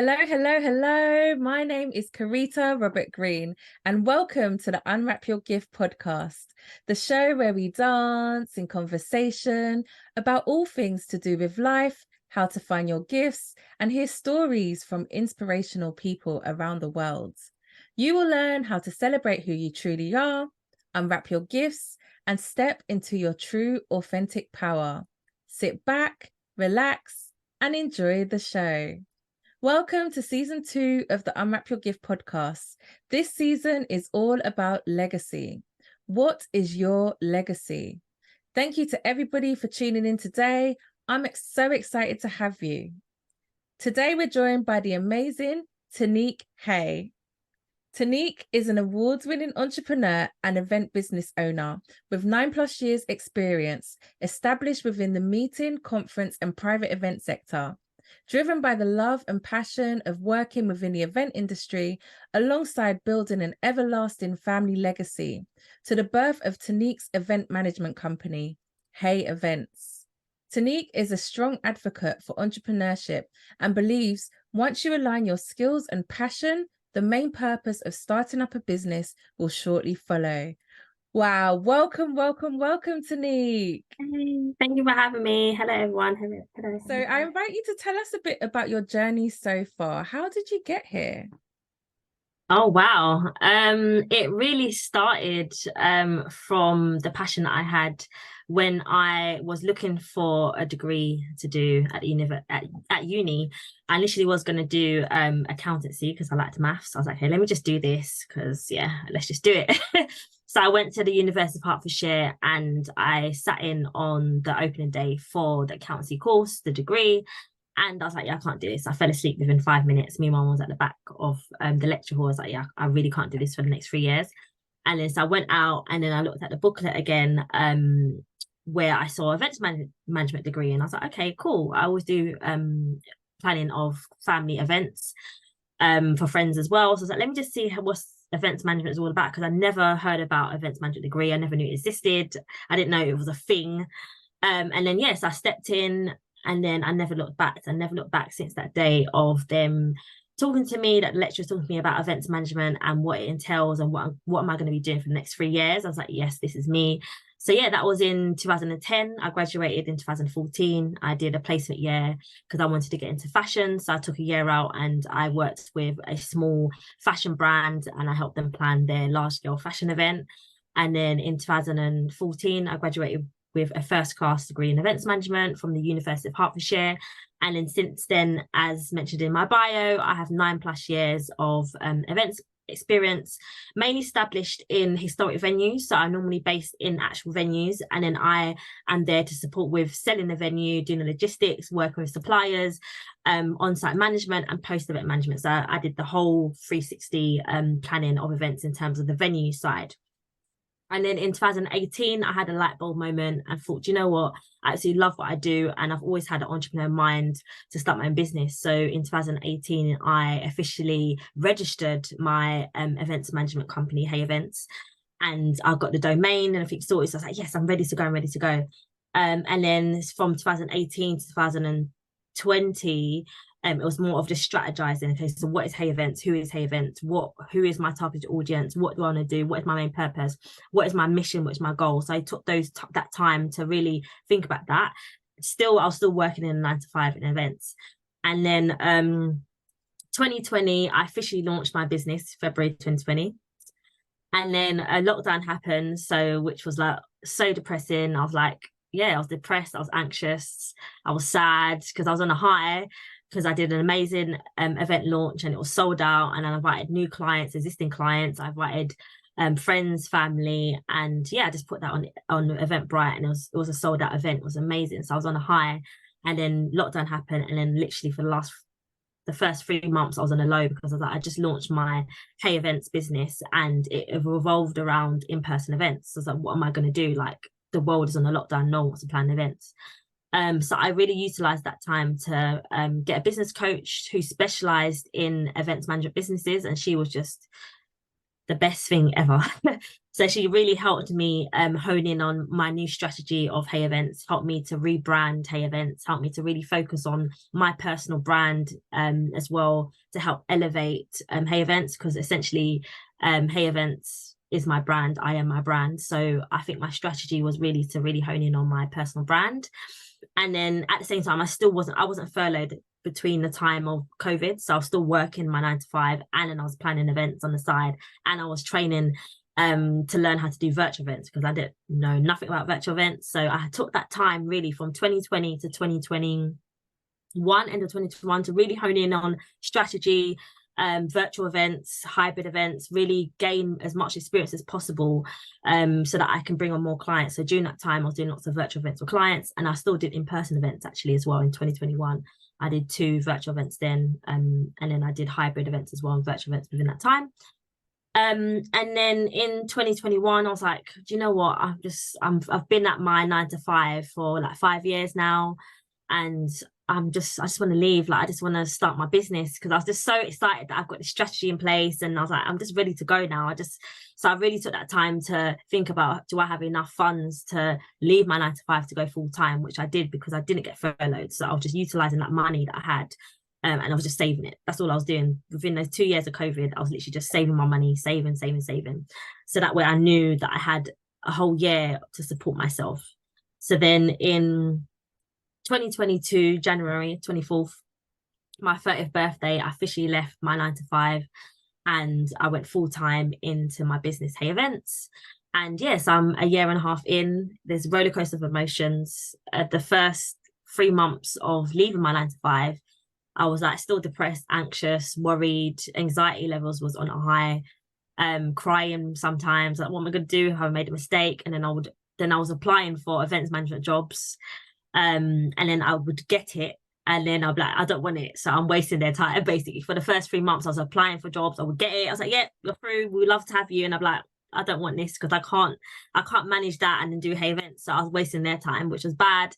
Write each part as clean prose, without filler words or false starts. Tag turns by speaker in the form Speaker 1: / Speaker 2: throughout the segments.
Speaker 1: Hello, hello, hello. My name is Karita Robert Green, and welcome to the Unwrap Your GIFT podcast, the show where we dance in conversation about all things to do with life, how to find your gifts, and hear stories from inspirational people around the world. You will learn how to celebrate who you truly are, unwrap your gifts, and step into your true, authentic power. Sit back, relax, and enjoy the show. Welcome to season 2 of the Unwrap Your GIFT podcast. This season is all about legacy. What is your legacy? Thank you to everybody for tuning in today. I'm so excited to have you. Today we're joined by the amazing Tinique Hay. Tinique is an award-winning entrepreneur and event business owner with 9+ years experience established within the meeting, conference and private event sector. Driven by the love and passion of working within the event industry, alongside building an everlasting family legacy, to the birth of Tinique's event management company, Hay Events. Tinique is a strong advocate for entrepreneurship and believes once you align your skills and passion, the main purpose of starting up a business will shortly follow. Wow, welcome, Tinique.
Speaker 2: Hey, thank you for having me. Hello, everyone. Hello.
Speaker 1: So I invite you to tell us a bit about your journey so far. How did you get here?
Speaker 2: Oh, wow. It really started from the passion that I had when I was looking for a degree to do at uni. I initially was going to do accountancy because I liked maths. I was like, hey, let me just do this because, let's just do it. So I went to the University of Hertfordshire and I sat in on the opening day for the accountancy course, the degree. And I was like, I can't do this. I fell asleep within 5 minutes. Me and mum was at the back of the lecture hall. I was like, I really can't do this for the next 3 years. And then so I went out and then I looked at the booklet again, where I saw events management degree. And I was like, okay, cool. I always do planning of family events for friends as well. So I was like, let me just see what events management is all about, because I never heard about events management degree. I never knew it existed. I didn't know it was a thing. And then, yes, I stepped in. And then I never looked back. I never looked back since that day of them talking to me, that the lecturers talking to me about events management and what it entails and what am I going to be doing for the next 3 years. I was like, yes, this is me. So yeah, that was in 2010. I graduated in 2014. I did a placement year because I wanted to get into fashion. So I took a year out and I worked with a small fashion brand and I helped them plan their large scale fashion event. And then in 2014, I graduated with a first class degree in events management from the University of Hertfordshire. And then since then, as mentioned in my bio, I have 9+ years of events experience, mainly established in historic venues. So I'm normally based in actual venues. And then I am there to support with selling the venue, doing the logistics, working with suppliers, on-site management and post-event management. So I did the whole 360 planning of events in terms of the venue side. And then in 2018, I had a light bulb moment and thought, you know what, I absolutely love what I do. And I've always had an entrepreneur mind to start my own business. So in 2018, I officially registered my events management company, Hay Events. And I got the domain and everything sorted. So I was like, yes, I'm ready to go. I'm ready to go. And then from 2018 to 2020, it was more of just strategizing. Okay, so what is Hay Events? Who is Hay Events? Who is my target audience? What do I want to do? What is my main purpose? What is my mission? What is my goal? So I took that time to really think about that. I was still working in 9 to 5 in events. And then 2020, I officially launched my business, February 2020. And then a lockdown happened, which was like so depressing. I was like, I was depressed. I was anxious. I was sad because I was on a high, because I did an amazing event launch and it was sold out, and I invited new clients, existing clients. I invited friends, family, and I just put that on Eventbrite, and it was a sold out event. It was amazing. So I was on a high, and then lockdown happened, and then literally for the first 3 months I was on a low, because I just launched my Hay Events business and it revolved around in-person events. So I was like, what am I going to do? Like, the world is on a lockdown, no one wants to plan events. So I really utilized that time to get a business coach who specialized in events management businesses. And she was just the best thing ever. So she really helped me hone in on my new strategy of Hay Events, helped me to rebrand Hay Events, helped me to really focus on my personal brand as well, to help elevate Hay Events, because essentially Hay Events is my brand. I am my brand. So I think my strategy was really to really hone in on my personal brand. And then at the same time, I wasn't furloughed between the time of COVID. So I was still working my 9 to 5, and then I was planning events on the side, and I was training to learn how to do virtual events, because I didn't know nothing about virtual events. So I took that time really from 2020 to 2021, end of 2021, to really hone in on strategy, virtual events, hybrid events, really gain as much experience as possible, so that I can bring on more clients. So during that time, I was doing lots of virtual events with clients, and I still did in-person events actually as well in 2021. I did 2 virtual events then, and then I did hybrid events as well, and virtual events within that time. And then in 2021, I was like, do you know what? I've been at my 9 to 5 for like 5 years now, and I just want to leave. Like, I just want to start my business, because I was just so excited that I've got this strategy in place, and I was like, I'm just ready to go now. So I really took that time to think about, do I have enough funds to leave my 9 to 5 to go full time, which I did, because I didn't get furloughed. So I was just utilizing that money that I had. And I was just saving it. That's all I was doing. Within those 2 years of COVID, I was literally just saving my money, saving. So that way I knew that I had a whole year to support myself. So then in 2022, January 24th, my 30th birthday, I officially left my 9 to 5, and I went full time into my business, Hay Events. And yes, I'm a year and a half in. There's a roller coaster of emotions. The first 3 months of leaving my 9 to 5, I was like still depressed, anxious, worried, anxiety levels was on a high, crying sometimes, like, what am I going to do? Have I made a mistake? And then I was applying for events management jobs, and then I would get it, and then I'll be like, I don't want it, so I'm wasting their time. Basically, for the first 3 months, I was applying for jobs. I would get it. I was like, yeah, you're through. We'd love to have you. And I'm like, I don't want this, because I can't manage that and then do Hay Events. So I was wasting their time, which was bad.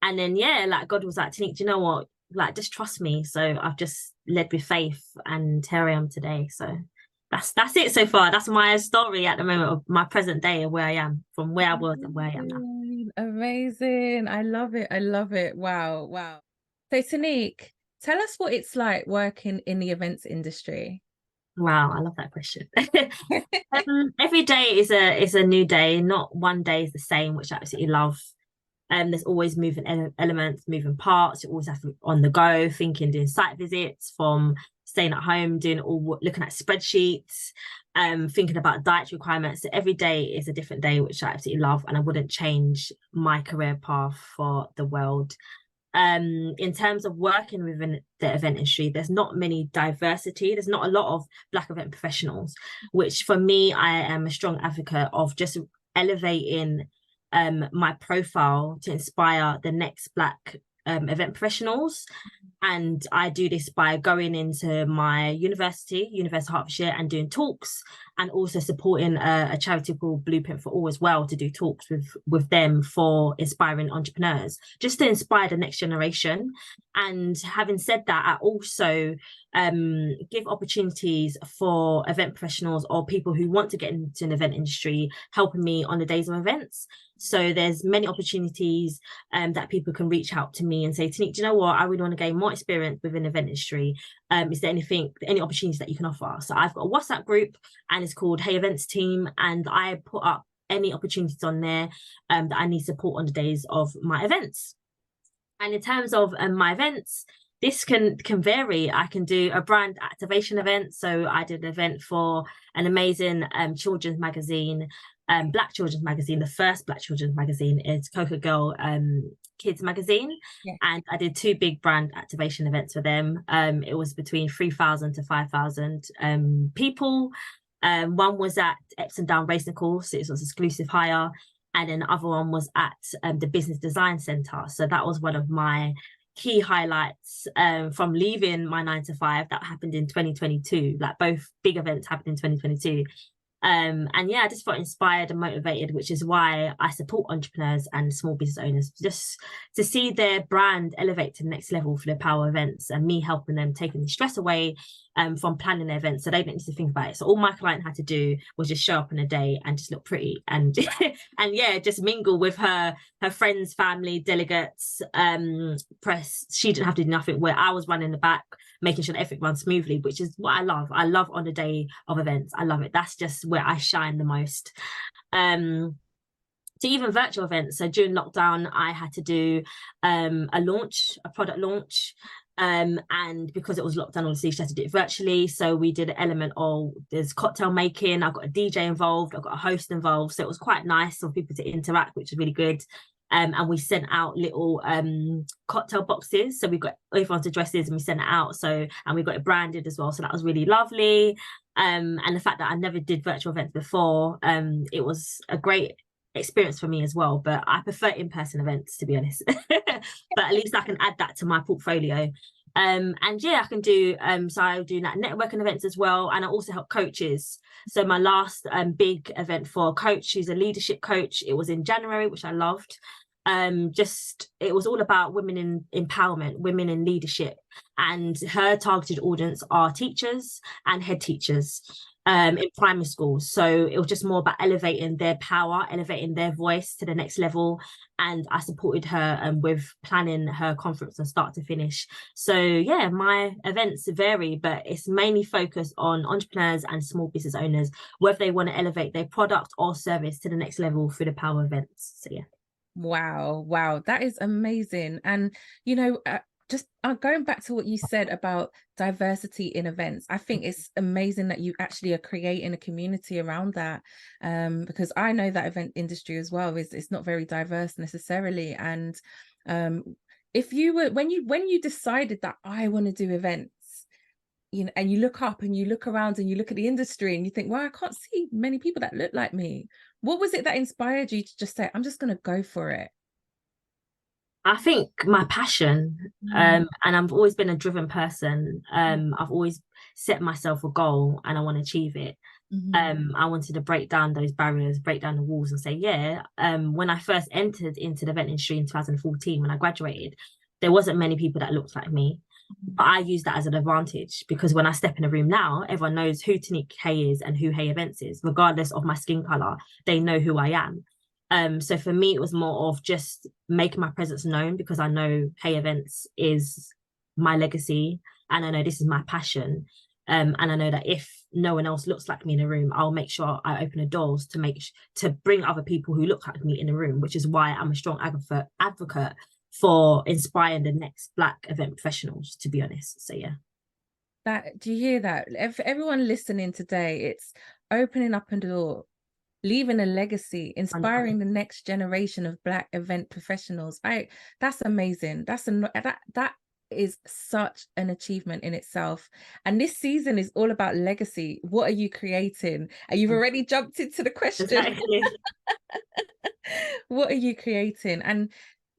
Speaker 2: And then yeah, like God was like, Tinique, do you know what? Like, just trust me. So I've just led with faith, and here I am today. So that's it so far. That's my story at the moment, of my present day, of where I am, from where I was and where I am now.
Speaker 1: Amazing. I love it. I love it. Wow. So Tinique, tell us what it's like working in the events industry.
Speaker 2: Wow, I love that question. Every day is a new day. Not one day is the same, which I absolutely love. There's always moving elements, moving parts. You always have to be on the go, thinking, doing site visits, from staying at home, looking at spreadsheets, thinking about dietary requirements. So every day is a different day, which I absolutely love, and I wouldn't change my career path for the world. In terms of working within the event industry, there's not many diversity. There's not a lot of Black event professionals, which for me, I am a strong advocate of just elevating my profile to inspire the next Black event professionals. And I do this by going into my University of Hertfordshire, and doing talks, and also supporting a charity called Blueprint for All as well, to do talks with them for inspiring entrepreneurs, just to inspire the next generation. And having said that, I also give opportunities for event professionals or people who want to get into an event industry, helping me on the days of events. So there's many opportunities that people can reach out to me and say, Tinique, do you know what? I really want to gain more experience within the event industry. Is there any opportunities that you can offer? So I've got a WhatsApp group, and it's called Hay Events Team, and I put up any opportunities on there that I need support on the days of my events. And in terms of my events, this can vary. I can do a brand activation event. So I did an event for an amazing children's magazine, Black children's magazine. The first Black children's magazine is Coca Girl Kids magazine. Yeah. And I did 2 big brand activation events for them. It was between 3,000 to 5,000 people. One was at Epsom Down Racing Course. It was exclusive hire. And then the other one was at the Business Design Centre. So that was one of my key highlights from leaving my 9 to 5. That happened in 2022. Like, both big events happened in 2022. And yeah, I just felt inspired and motivated, which is why I support entrepreneurs and small business owners, just to see their brand elevate to the next level for their power events, and me helping them, taking the stress away from planning their events, so they didn't need to think about it. So all my client had to do was just show up on a day and just look pretty, and and yeah, just mingle with her friends, family, delegates, press. She didn't have to do nothing, where I was running the back, making sure that everything runs smoothly, which is what I love. I love on the day of events. I love it. That's just where I shine the most. To even virtual events. So during lockdown, I had to do a product launch. And because it was lockdown, obviously she had to do it virtually. So we did an element of, there's cocktail making, I've got a DJ involved, I've got a host involved. So it was quite nice for people to interact, which is really good. And we sent out little cocktail boxes. So we got everyone's addresses and we sent it out. So, and we got it branded as well. So that was really lovely. And the fact that I never did virtual events before, it was a great experience for me as well. But I prefer in-person events, to be honest. But at least I can add that to my portfolio. And yeah, I can do so I do that networking events as well, and I also help coaches. So my last big event for a coach who's a leadership coach, it was in January, which I loved. It was all about women in empowerment, women in leadership, and her targeted audience are teachers and head teachers in primary schools. So it was just more about elevating their power, elevating their voice to the next level. And I supported her with planning her conference from start to finish. So yeah, my events vary, but it's mainly focused on entrepreneurs and small business owners, whether they want to elevate their product or service to the next level through the power events. So yeah.
Speaker 1: Wow, that is amazing. And you know, just going back to what you said about diversity in events, I think it's amazing that you actually are creating a community around that, because I know that event industry as well is, it's not very diverse necessarily. And if you were, when you decided that I want to do events, you know, and you look up and you look around and you look at the industry and you think, well, I can't see many people that look like me. What was it that inspired you to just say, I'm just going to go for it?
Speaker 2: I think my passion, and I've always been a driven person. I've always set myself a goal and I want to achieve it. I wanted to break down those barriers, break down the walls, and say, yeah, when I first entered into the event industry in 2014, when I graduated, there wasn't many people that looked like me. But I use that as an advantage, because when I step in a room now, everyone knows who Tinique Hay is and who Hay Events is, regardless of my skin color. They know who I am. So for me, it was more of just making my presence known, because I know Hay Events is my legacy, and I know this is my passion. And I know that if no one else looks like me in a room, I'll make sure I open the doors to bring other people who look like me in a room, which is why I'm a strong advocate for inspiring the next Black event professionals, to be honest. So yeah.
Speaker 1: Do you hear that? Everyone listening today, it's opening up a door, leaving a legacy, inspiring the next generation of Black event professionals. That's amazing. That is such an achievement in itself. And this season is all about legacy. What are you creating? And you've already jumped into the question.
Speaker 2: Exactly.
Speaker 1: What are you creating? And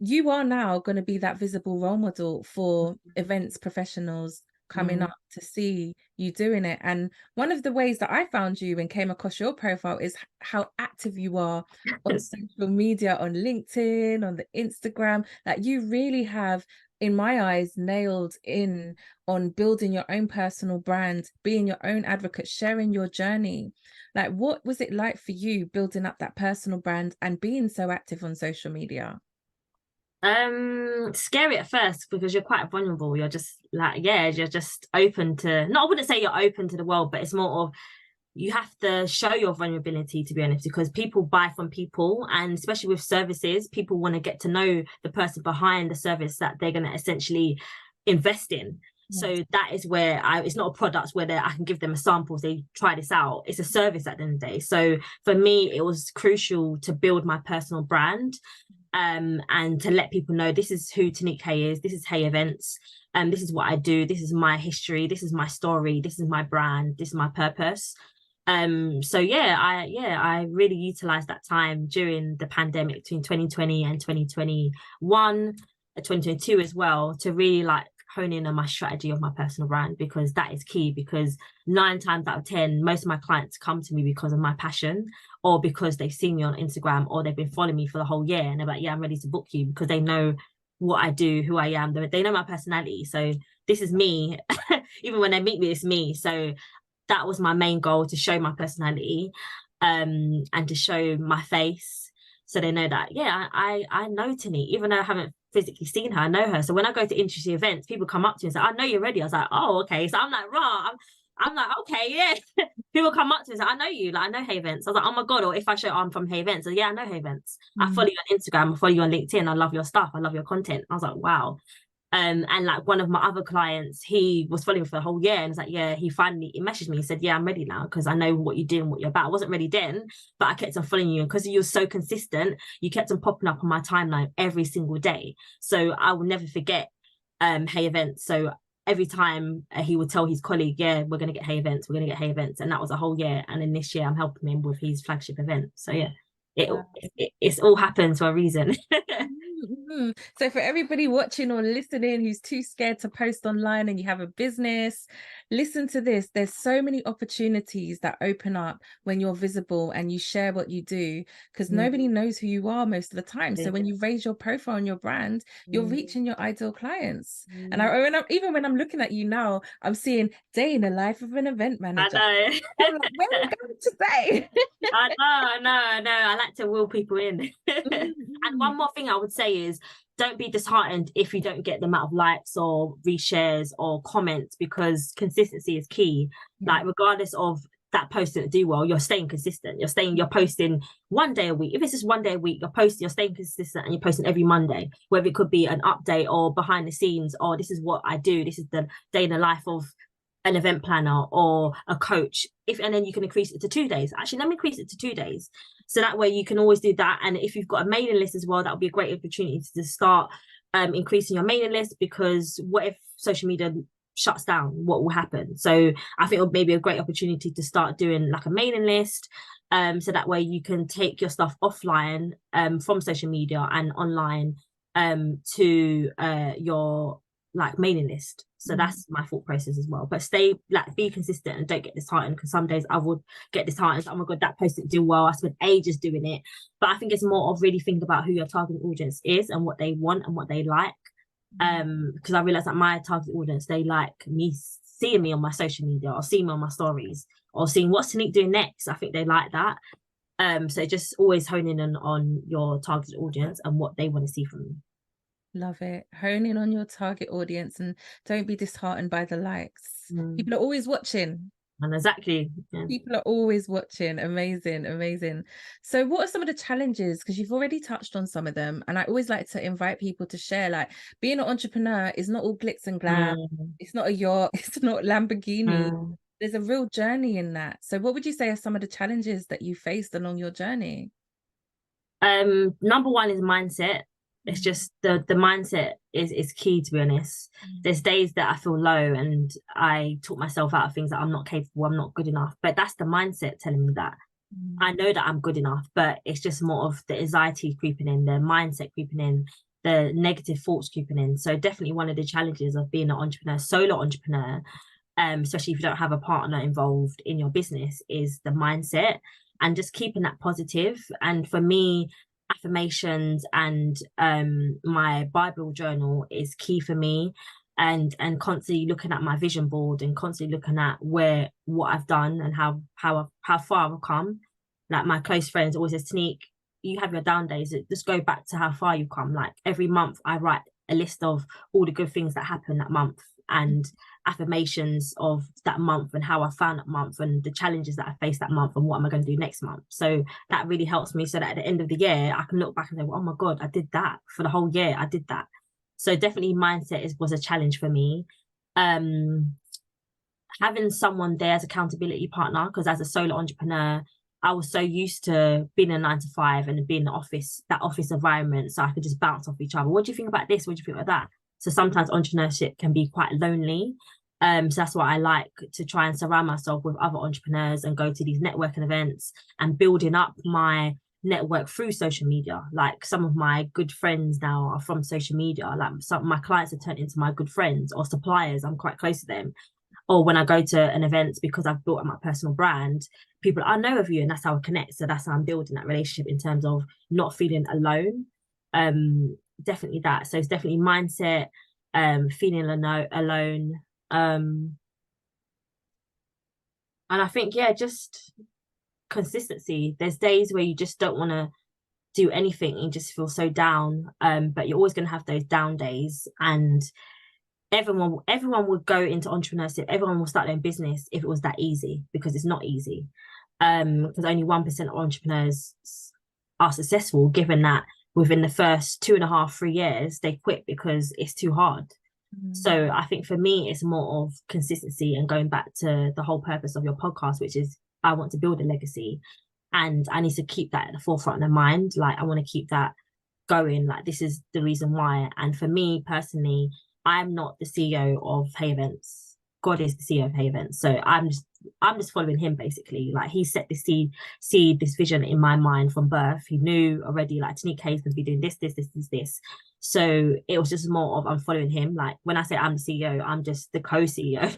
Speaker 1: you are now going to be that visible role model for events professionals coming up to see you doing it. And one of the ways that I found you and came across your profile is how active you are on social media, on LinkedIn, on the Instagram. Like, you really have, in my eyes, nailed in on building your own personal brand, being your own advocate, sharing your journey. Like, what was it like for you building up that personal brand and being so active on social media?
Speaker 2: Scary at first, because you're quite vulnerable. You're just like, yeah, you're just open to, no, I wouldn't say you're open to the world, but it's more of, you have to show your vulnerability, to be honest, because people buy from people, and especially with services, people want to get to know the person behind the service that they're going to essentially invest in. So that is where it's not a product where I can give them a sample, they try this out. It's a service at the end of the day. So for me, it was crucial to build my personal brand, and to let people know, this is who Tinique Hay is, this is Hay Events, this is what I do, this is my history, this is my story, this is my brand, this is my purpose. So yeah, I really utilized that time during the pandemic between 2020 and 2021, 2022 as well, to really like hone in on my strategy of my personal brand, because that is key. Because 9 times out of 10, most of my clients come to me because of my passion, or because they've seen me on Instagram, or they've been following me for the whole year and they're like, yeah, I'm ready to book you, because they know what I do, who I am. They know my personality. So this is me. Even when they meet me, it's me. So that was my main goal, to show my personality, and to show my face, so they know that, yeah, I know Tinique, even though I haven't physically seen her, I know her. So when I go to industry events, people come up to me and say, I know you're ready. I was like, oh, okay. So I'm like, raw. I'm like, okay, yeah. People come up to me and say, I know you, like, I know Hay Events. I was like, oh my God. Or if I show I'm from Hay Events, so yeah, I know Hay Events. I follow you on Instagram, I follow you on LinkedIn, I love your stuff, I love your content. I was like, wow. And like one of my other clients, he was following me for the whole year, and it's like, yeah, he messaged me, he said, yeah, I'm ready now, because I know what you do and what you're about. I wasn't ready then, but I kept on following you, and because you're so consistent, you kept on popping up on my timeline every single day. So I will never forget Hay Events. So every time he would tell his colleague, yeah, we're going to get Hay Events, we're going to get Hay Events. And that was a whole year. And then this year I'm helping him with his flagship event. So yeah, it's all happened for a reason.
Speaker 1: So for everybody watching or listening who's too scared to post online and you have a business, listen to this. There's so many opportunities that open up when you're visible and you share what you do, because nobody knows who you are most of the time. So when you raise your profile and your brand, you're reaching your ideal clients. And even when I'm looking at you now, I'm seeing day in the life of an event manager.
Speaker 2: I know.
Speaker 1: I'm like, where are we going today?
Speaker 2: I know. I like to wheel people in. And one more thing I would say is, don't be disheartened if you don't get the amount of likes or reshares or comments, because consistency is key. Like, regardless of that post didn't do well, you're staying consistent. You're posting 1 day a week. If it's just 1 day a week, you're staying consistent, and you're posting every Monday, whether it could be an update or behind the scenes, or this is what I do, this is the day in the life of an event planner or a coach. And then you can increase it to 2 days. Actually, let me increase it to 2 days. So that way you can always do that. And if you've got a mailing list as well, that would be a great opportunity to start increasing your mailing list, because what if social media shuts down? What will happen? So I think it would maybe a great opportunity to start doing like a mailing list, so that way you can take your stuff offline from social media and online to your like mailing list. So that's my thought process as well. But be consistent and don't get disheartened, because some days I would get disheartened. Oh my God, that post didn't do well, I spent ages doing it. But I think it's more of really thinking about who your target audience is and what they want and what they like. Because I realized that my target audience, they like me, seeing me on my social media, or seeing me on my stories, or seeing what's Tinique doing next. I think they like that. So just always honing in on your target audience and what they want to see from you.
Speaker 1: Love it. Hone in on your target audience and don't be disheartened by the likes. People are always watching.
Speaker 2: And exactly.
Speaker 1: Yeah. People are always watching. Amazing. So what are some of the challenges? Because you've already touched on some of them. And I always like to invite people to share, like, being an entrepreneur is not all glitz and glam. It's not a yacht. It's not Lamborghini. There's a real journey in that. So what would you say are some of the challenges that you faced along your journey?
Speaker 2: Number one is mindset. It's just the mindset is key, to be honest. There's days that I feel low and I talk myself out of things that I'm not capable, I'm not good enough. But that's the mindset telling me that. I know that I'm good enough, but it's just more of the anxiety creeping in, the mindset creeping in, the negative thoughts creeping in. So definitely one of the challenges of being an entrepreneur, solo entrepreneur, especially if you don't have a partner involved in your business, is the mindset and just keeping that positive. And for me, affirmations and my Bible journal is key for me, and constantly looking at my vision board and constantly looking at what I've done and how far I've come. Like, my close friends always says, Tinique, you have your down days, just go back to how far you've come. Like, every month I write a list of all the good things that happened that month, and affirmations of that month, and how I found that month, and the challenges that I faced that month, and what am I going to do next month. So that really helps me, so that at the end of the year I can look back and say, oh my God, I did that for the whole year. I did that. So definitely mindset was a challenge for me. Having someone there as accountability partner, because as a solo entrepreneur, I was so used to being a 9 to 5 and being in that office environment, so I could just bounce off each other. What do you think about this? What do you think about that? So sometimes entrepreneurship can be quite lonely. So that's why I like to try and surround myself with other entrepreneurs and go to these networking events and building up my network through social media. Like some of my good friends now are from social media. Like some of my clients have turned into my good friends or suppliers. I'm quite close to them. Or when I go to an event, because I've built up my personal brand, people, I know of you, and that's how I connect. So that's how I'm building that relationship in terms of not feeling alone. Definitely that. So it's definitely mindset, feeling alone. And I think, yeah, just consistency. There's days where you just don't want to do anything and just feel so down. But you're always going to have those down days. And everyone would go into entrepreneurship. Everyone will start their business if it was that easy, because it's not easy. Because only 1% of entrepreneurs are successful, given that within the first 2.5, 3 years, they quit because it's too hard. So I think for me, it's more of consistency and going back to the whole purpose of your podcast, which is I want to build a legacy, and I need to keep that at the forefront of my mind. Like I want to keep that going. Like this is the reason why. And for me personally, I'm not the CEO of Hay Events. God is the CEO of Hay Events. So I'm just following him basically. Like he set the seed, this vision in my mind from birth. He knew already like Tinique Hay is going to be doing this. So it was just more of I'm following him. Like when I say I'm the CEO, I'm just the co-CEO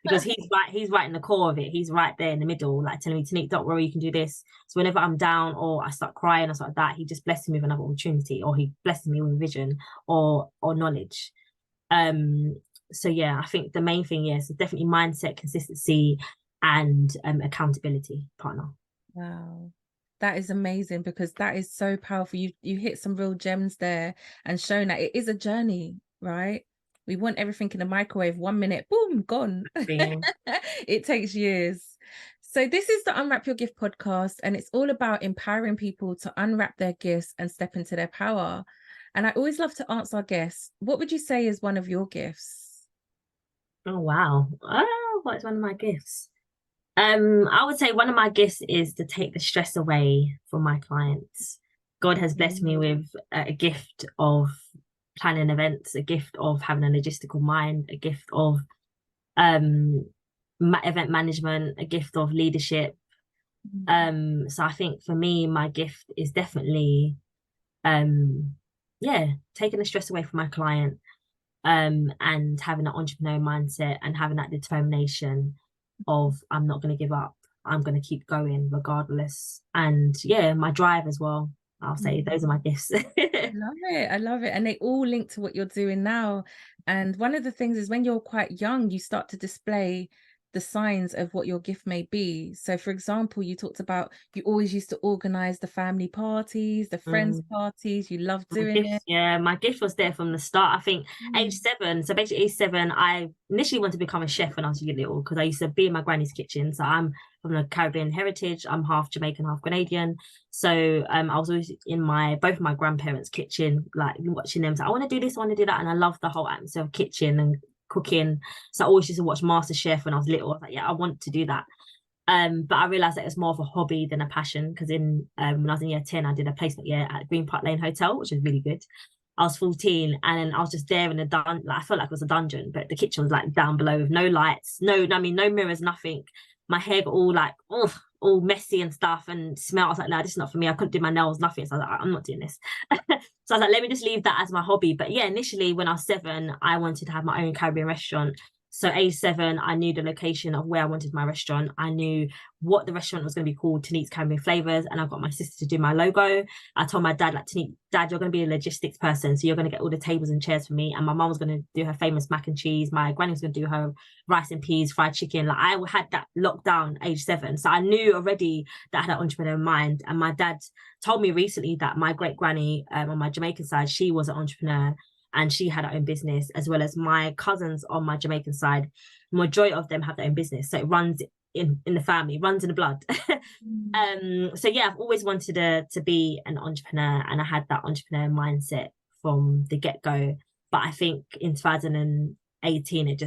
Speaker 2: because he's right in the core of it. He's right there in the middle, like telling me, Tinique, don't worry, you can do this. So whenever I'm down or I start crying or something like that, he just blesses me with another opportunity, or he blesses me with vision or knowledge. So yeah, I think the main thing, yes, definitely mindset, consistency, and accountability partner.
Speaker 1: Wow. That is amazing, because that is so powerful. You hit some real gems there and shown that it is a journey, right? We want everything in a microwave, 1 minute, boom, gone.
Speaker 2: Yeah.
Speaker 1: It takes years. So this is the Unwrap Your Gift podcast, and it's all about empowering people to unwrap their gifts and step into their power. And I always love to ask our guests, what would you say is one of your gifts?
Speaker 2: Oh wow. Oh, what is one of my gifts? I would say one of my gifts is to take the stress away from my clients. God has blessed me with a gift of planning events, a gift of having a logistical mind, a gift of event management, a gift of leadership. So I think for me, my gift is definitely yeah, taking the stress away from my client, and having that entrepreneur mindset and having that determination of I'm not going to give up. I'm going to keep going regardless. And yeah, my drive as well. I'll say those are my gifts.
Speaker 1: I love it. I love it. And they all link to what you're doing now. And one of the things is when you're quite young, you start to display the signs of what your gift may be. So for example, you talked about you always used to organize the family parties, the friends parties. You love doing it.
Speaker 2: Yeah, my gift was there from the start. I think age 7. So basically age 7, I initially wanted to become a chef when I was little, because I used to be in my granny's kitchen. So I'm from the Caribbean heritage. I'm half Jamaican, half Grenadian. So I was always in both of my grandparents' kitchen, like watching them. So I want to do this, I want to do that. And I love the whole atmosphere of kitchen and cooking. So I always used to watch MasterChef when I was little. I was like, yeah, I want to do that. But I realized that it's more of a hobby than a passion, because when I was in year 10, I did a placement year at Green Park Lane Hotel, which was really good. I was 14, and then I was just there in a dungeon. Like, I felt like it was a dungeon, but the kitchen was like down below with no lights, no mirrors, nothing. My hair got all like, all messy and stuff and smell. I was like, no, this is not for me. I couldn't do my nails, nothing. So I was like, I'm not doing this. So I was like, let me just leave that as my hobby. But yeah, initially when I was 7, I wanted to have my own Caribbean restaurant. So age 7, I knew the location of where I wanted my restaurant. I knew what the restaurant was going to be called, Tinique's Caribbean Flavors, and I got my sister to do my logo. I told my dad, like, Tinique, Dad, you're going to be a logistics person, so you're going to get all the tables and chairs for me. And my mum was going to do her famous mac and cheese. My granny was going to do her rice and peas, fried chicken. Like, I had that locked down age 7. So I knew already that I had an entrepreneur in mind. And my dad told me recently that my great granny on my Jamaican side, she was an entrepreneur, and she had her own business, as well as my cousins on my Jamaican side. Majority of them have their own business, so it runs in the family, runs in the blood. So yeah, I've always wanted to be an entrepreneur, and I had that entrepreneur mindset from the get-go. But I think in 2018,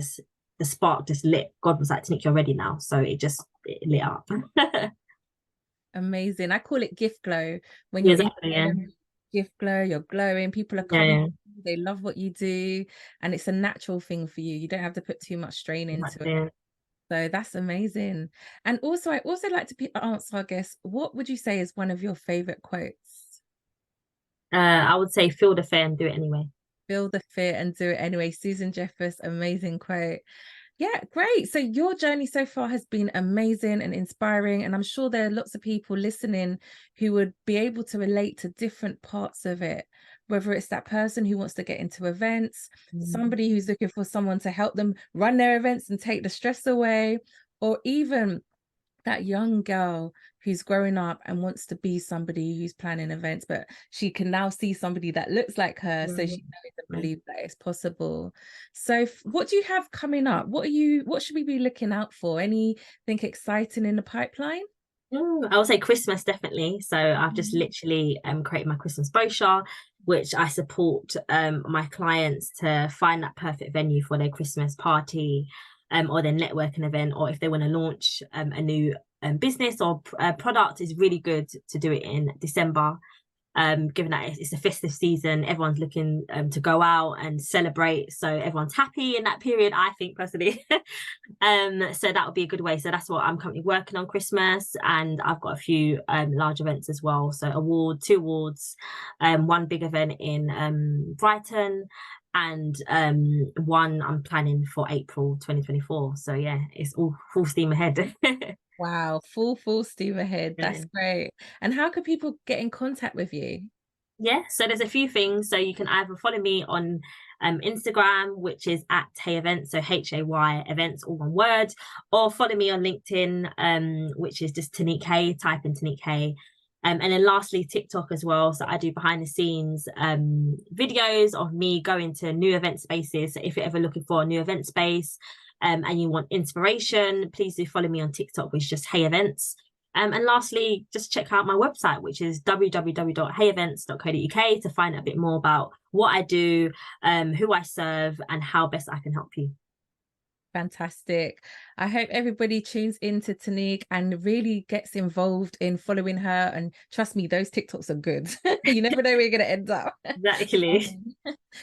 Speaker 2: the spark just lit. God was like, Tinique, you're ready now. So it lit up.
Speaker 1: Amazing. I call it gift glow. When
Speaker 2: Yeah,
Speaker 1: you're
Speaker 2: exactly,
Speaker 1: in gift glow, you're glowing, people are coming,
Speaker 2: yeah.
Speaker 1: they love what you do, and it's a natural thing for you. You don't have to put too much strain into it. So that's amazing. And also, I also like to answer our guests, what would you say is one of your favorite quotes?
Speaker 2: I would say feel the fear and do it anyway.
Speaker 1: Feel the fear and do it anyway. Susan Jeffers, amazing quote. Yeah, great. So your journey so far has been amazing and inspiring. And I'm sure there are lots of people listening who would be able to relate to different parts of it, whether it's that person who wants to get into events, somebody who's looking for someone to help them run their events and take the stress away, or even that young girl who's growing up and wants to be somebody who's planning events, but she can now see somebody that looks like her, so she knows and believes that it's possible. So what do you have coming up? What should we be looking out for? Anything exciting in the pipeline?
Speaker 2: I would say Christmas, definitely. So I've just literally created my Christmas brochure, which I support my clients to find that perfect venue for their Christmas party, or their networking event, or if they want to launch a new business or product. Is really good to do it in December, given that it's a festive season. Everyone's looking to go out and celebrate, so everyone's happy in that period, I think, personally. So that would be a good way. So that's what I'm currently working on, Christmas, and I've got a few large events as well. So two awards, one big event in Brighton, and one I'm planning for April 2024. So yeah, it's all full steam ahead.
Speaker 1: Wow, full steam ahead. That's great. And how can people get in contact with you?
Speaker 2: Yeah, so there's a few things. So you can either follow me on Instagram, which is at Hay Events, so Hay Events, all one word, or follow me on LinkedIn, which is just Tinique Hay, type in Tinique Hay. And then lastly, TikTok as well. So I do behind the scenes videos of me going to new event spaces. So if you're ever looking for a new event space and you want inspiration, please do follow me on TikTok, which is just Hay Events. And lastly, just check out my website, which is www.hayevents.co.uk, to find out a bit more about what I do, who I serve, and how best I can help you.
Speaker 1: Fantastic. I hope everybody tunes into Tinique and really gets involved in following her. And trust me, those TikToks are good. You never know where you're going to end up.
Speaker 2: Exactly.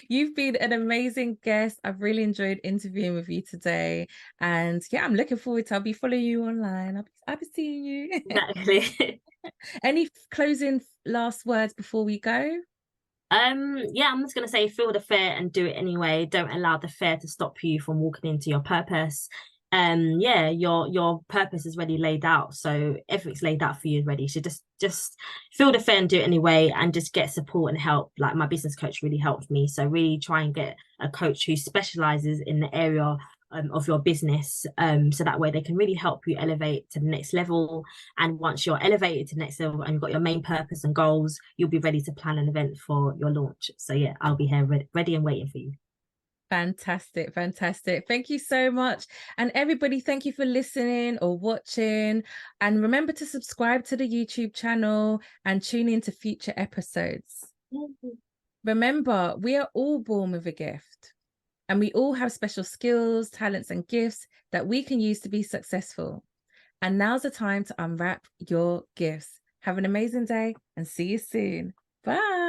Speaker 1: You've been an amazing guest. I've really enjoyed interviewing with you today. And yeah, I'm looking forward to, I'll be following you online. I'll be seeing you.
Speaker 2: Exactly.
Speaker 1: Any closing last words before we go?
Speaker 2: Yeah, I'm just gonna say feel the fear and do it anyway. Don't allow the fear to stop you from walking into your purpose. Yeah, your purpose is already laid out, so everything's laid out for you already. So just feel the fear and do it anyway, and just get support and help. Like my business coach really helped me, so really try and get a coach who specializes in the area of your business, so that way they can really help you elevate to the next level. And once you're elevated to the next level and you've got your main purpose and goals, you'll be ready to plan an event for your launch. So yeah, I'll be here ready and waiting for you.
Speaker 1: Fantastic. Thank you so much. And everybody, thank you for listening or watching. And remember to subscribe to the YouTube channel and tune in to future episodes. Remember, we are all born with a gift, and we all have special skills, talents, and gifts that we can use to be successful. And now's the time to unwrap your gifts. Have an amazing day and see you soon. Bye.